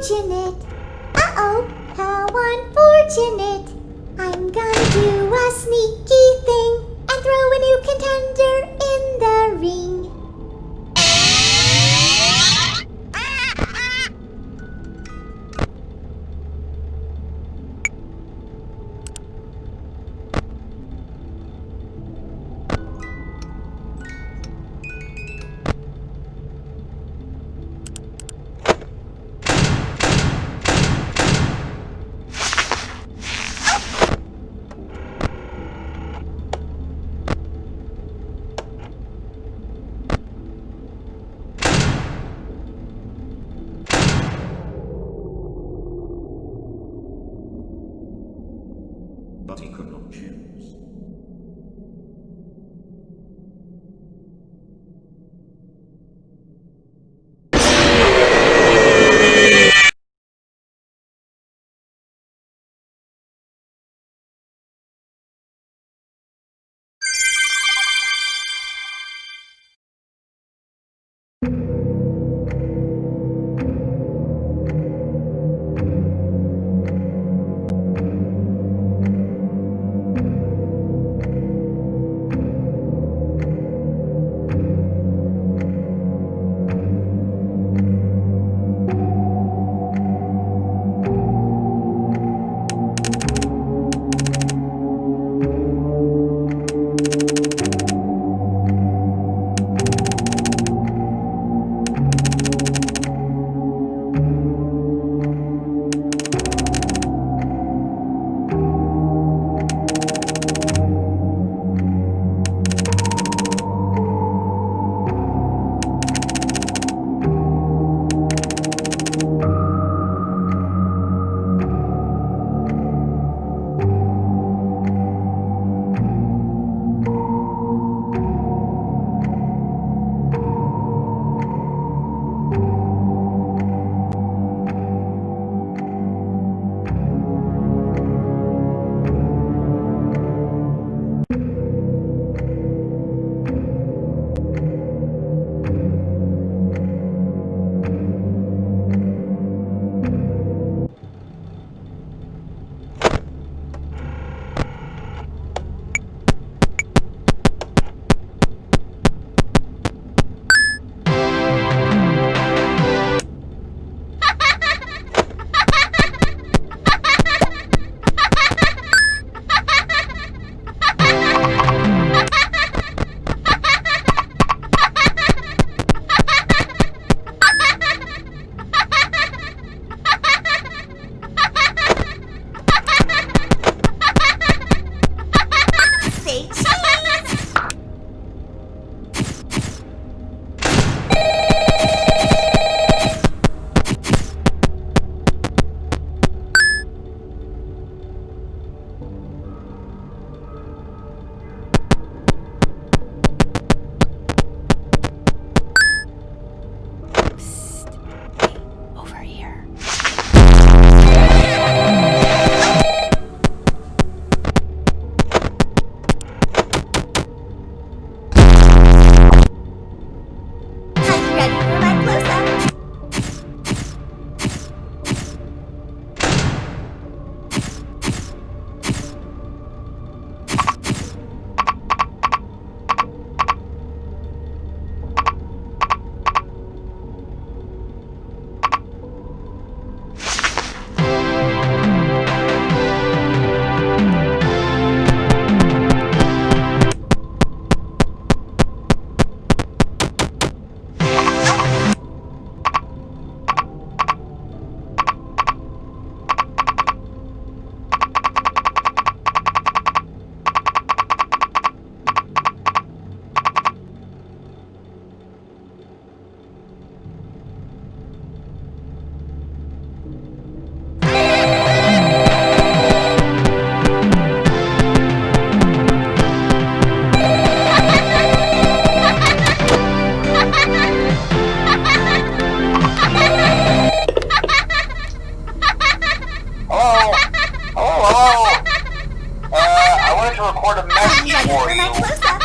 unfortunate. Uh-oh, how unfortunate. I'm gonna do a sneaky thing and throw a new contender in the ring. But he could not choose.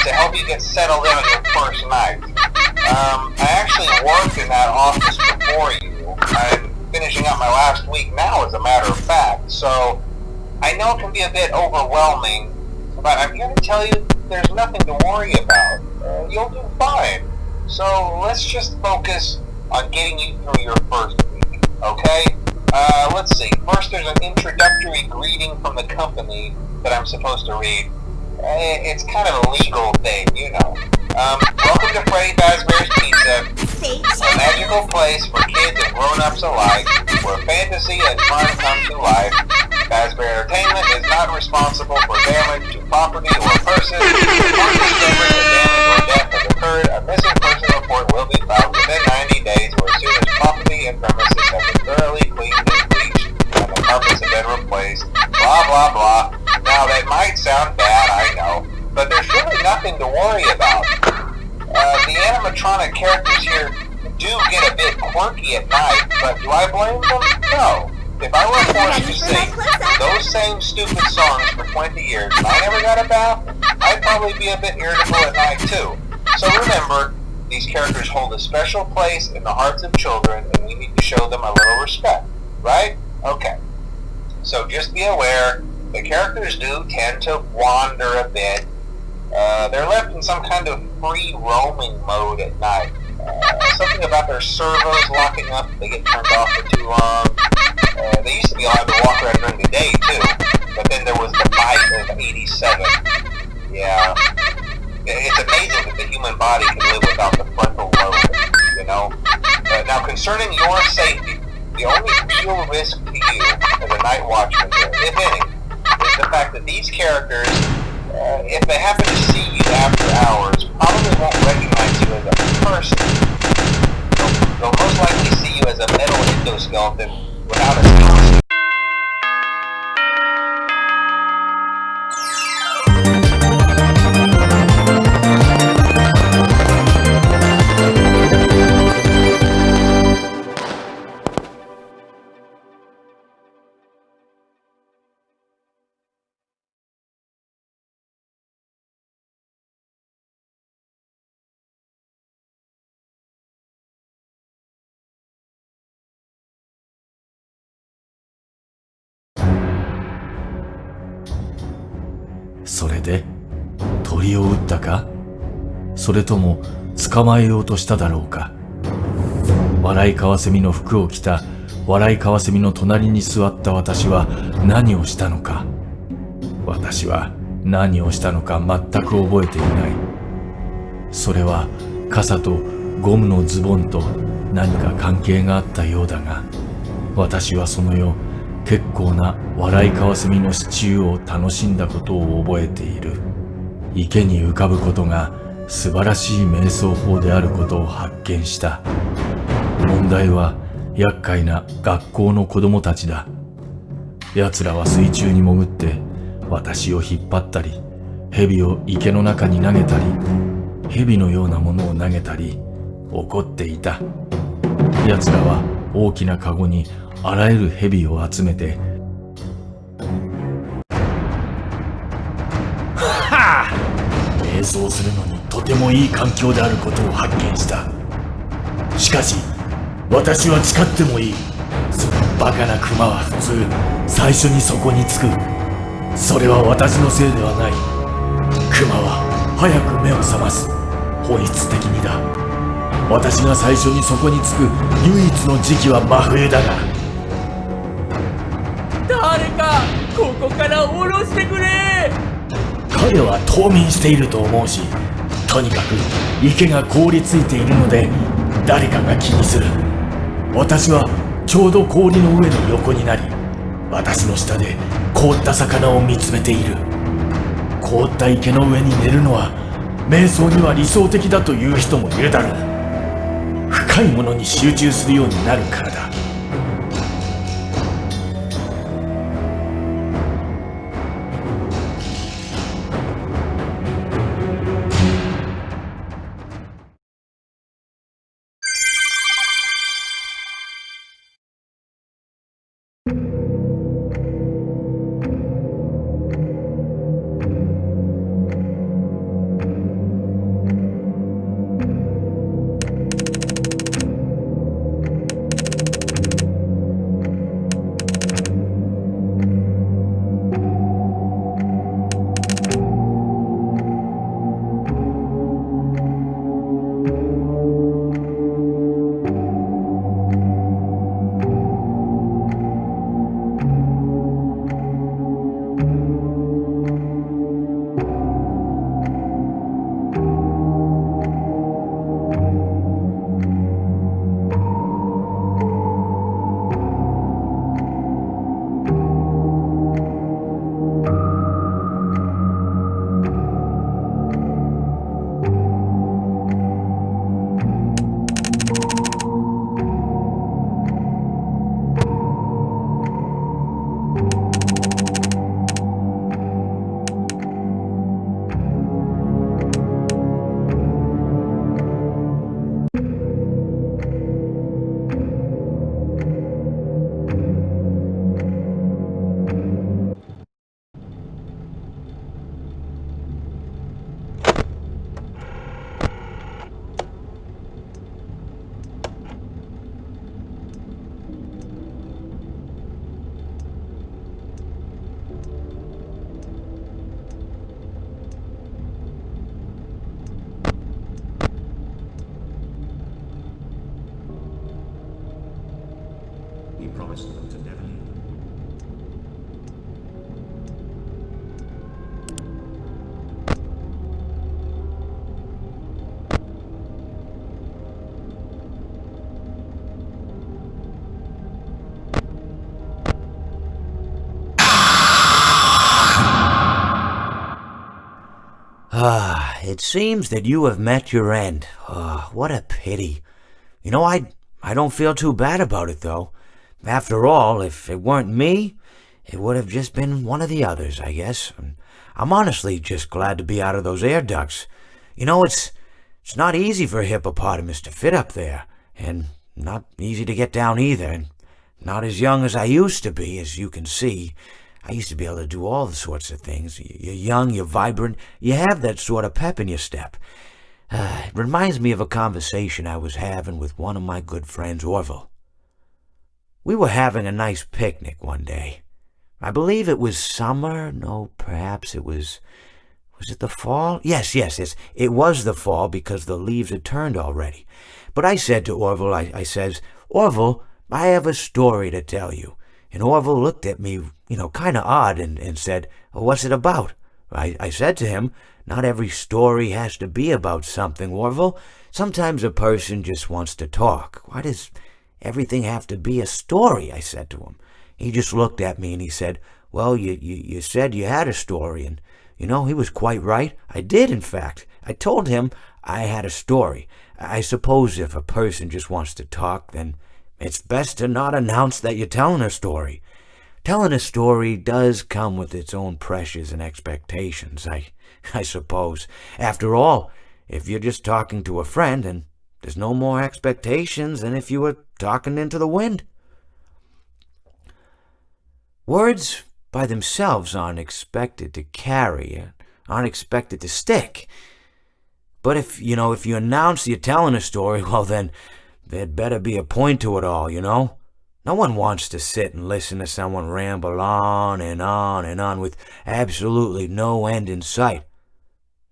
to help you get settled in on your first night. I actually worked in that office before you. I finished finishing up my last week now, as a matter of fact, so I know it can be a bit overwhelming, but I'm here to tell you there's nothing to worry about. You'll do fine. So let's just focus on getting you through your first week, okay? Let's see. First, there's an introductory greeting from the company that I'm supposed to read. It's kind of a legal thing, you know. Welcome to Freddy Fazbear's Pizza, a magical place for kids and grown-ups alike, where fantasy and fun come to life. Fazbear Entertainment is not responsible for damage to property or person. Upon discovering that damage or death has occurred, a missing person report will be filed within 90 days or as soon as property and premises have been thoroughly cleaned and bleached and the carpets have been replaced. Blah, blah, blah. Now, that might sound bad, I know, but there's really nothing to worry about. The animatronic characters here do get a bit quirky at night, but do I blame them? No. If I were forced to sing those same stupid songs for 20 years and I never got a bath, I'd probably be a bit irritable at night too. So remember, these characters hold a special place in the hearts of children and we need to show them a little respect, right? Okay. So just be aware, the characters do tend to wander a bit. They're left in some kind of free roaming mode at night. Something about their servos locking up if they get turned off for too long. They used to be allowed to walk around during the day too, but then there was the bite of 87. Yeah. It's amazing that the human body can live without the frontal lobe, you know? Now concerning your safety, the only real risk to you as a night watchman here, if any, is the fact that these characters, if they happen to see you after hours, probably won't recognize you as a person. They'll most likely see you as a metal endoskeleton without a costume.それで鳥を撃ったか？それとも捕まえようとしただろうか？笑いカワセミの服を着た笑いカワセミの隣に座った私は何をしたのか？私は何をしたのか全く覚えていない。それは傘とゴムのズボンと何か関係があったようだが、私はその夜結構な笑いカワセミのシチューを楽しんだことを覚えている。池に浮かぶことが素晴らしい瞑想法であることを発見した。問題は厄介な学校の子供たちだ。奴らは水中に潜って私を引っ張ったり、蛇を池の中に投げたり、蛇のようなものを投げたり、怒っていた。奴らは大きなカゴにあらゆる蛇を集めて、瞑想するのにとてもいい環境であることを発見した。しかし私は誓ってもいい。そのバカなクマは普通最初にそこに着く。それは私のせいではない。クマは早く目を覚ます。本質的にだ。私が最初にそこに着く唯一の時期は真冬だが。誰かここから下ろしてくれ。彼は冬眠していると思うし、とにかく池が凍りついているので誰かが気にする。私はちょうど氷の上の横になり、私の下で凍った魚を見つめている。凍った池の上に寝るのは瞑想には理想的だという人もいるだろう。深いものに集中するようになるからだ。promised them to never leave. Ah, it seems that you have met your end. Ah, what a pity. You know, I don't feel too bad about it, though. After all, if it weren't me, it would have just been one of the others, I guess. I'm honestly just glad to be out of those air ducts. You know, it's not easy for a hippopotamus to fit up there, and not easy to get down either, and not as young as I used to be, as you can see. I used to be able to do all the sorts of things. You're young, you're vibrant, you have that sort of pep in your step. It reminds me of a conversation I was having with one of my good friends, Orville. We were having a nice picnic one day. I believe it was summer. No, perhaps it was it the fall? Yes, it was the fall because the leaves had turned already. But I said to Orville, I says, Orville, I have a story to tell you. And Orville looked at me, kind of odd and said, what's it about? I said to him, not every story has to be about something, Orville. Sometimes a person just wants to talk. Why does everything have to be a story? I said to him. He just looked at me and he said, well, you said you had a story. And, he was quite right. I did, in fact. I told him I had a story. I suppose if a person just wants to talk, then it's best to not announce that you're telling a story. Telling a story does come with its own pressures and expectations, I suppose. After all, if you're just talking to a friend, then there's no more expectations than if you were talking into the wind. Words by themselves aren't expected to carry, aren't expected to stick. But if you announce you're telling a story, well then, there'd better be a point to it all, No one wants to sit and listen to someone ramble on and on and on with absolutely no end in sight.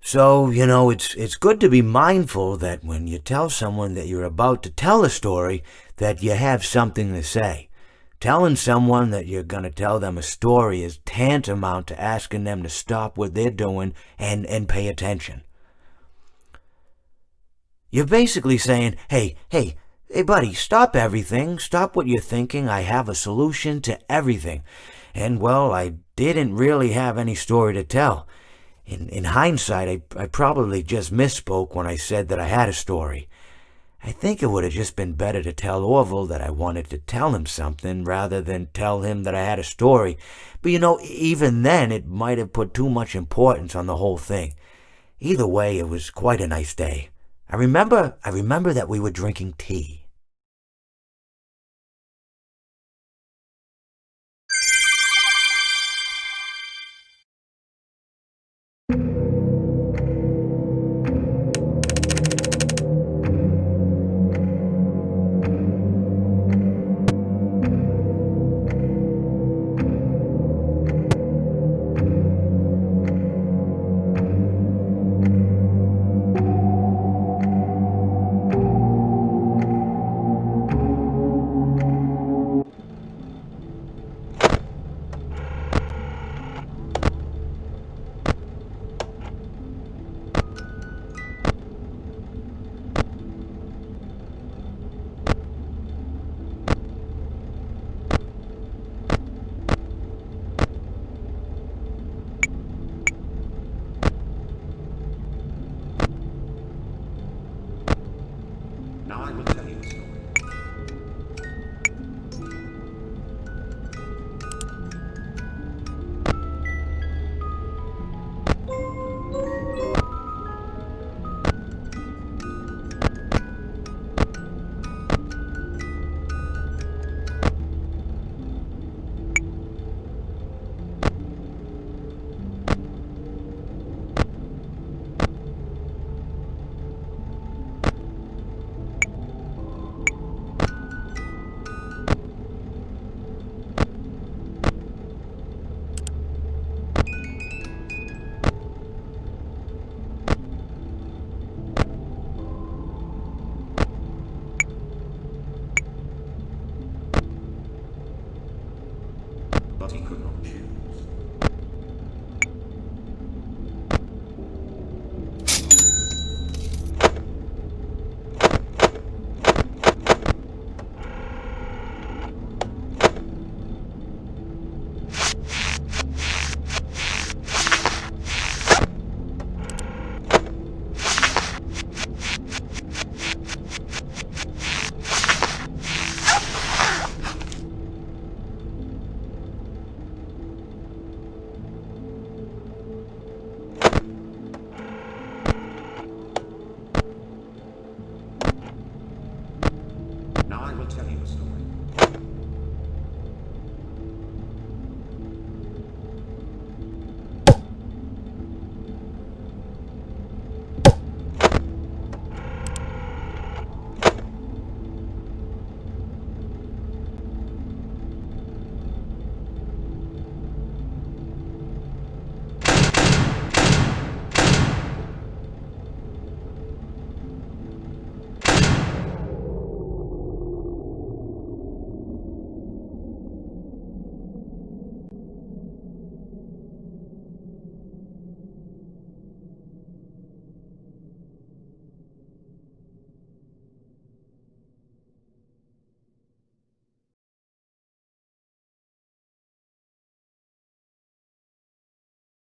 So, it's good to be mindful that when you tell someone that you're about to tell a story, that you have something to say. Telling someone that you're going to tell them a story is tantamount to asking them to stop what they're doing and pay attention. You're basically saying, hey, buddy, stop everything. Stop what you're thinking. I have a solution to everything. And, well, I didn't really have any story to tell. In hindsight, I probably just misspoke when I said that I had a story. I think it would have just been better to tell Orville that I wanted to tell him something rather than tell him that I had a story. But, even then, it might have put too much importance on the whole thing. Either way, it was quite a nice day. I remember that we were drinking tea. Now I will tell you a story. what he could not choose. Now I will tell you a story.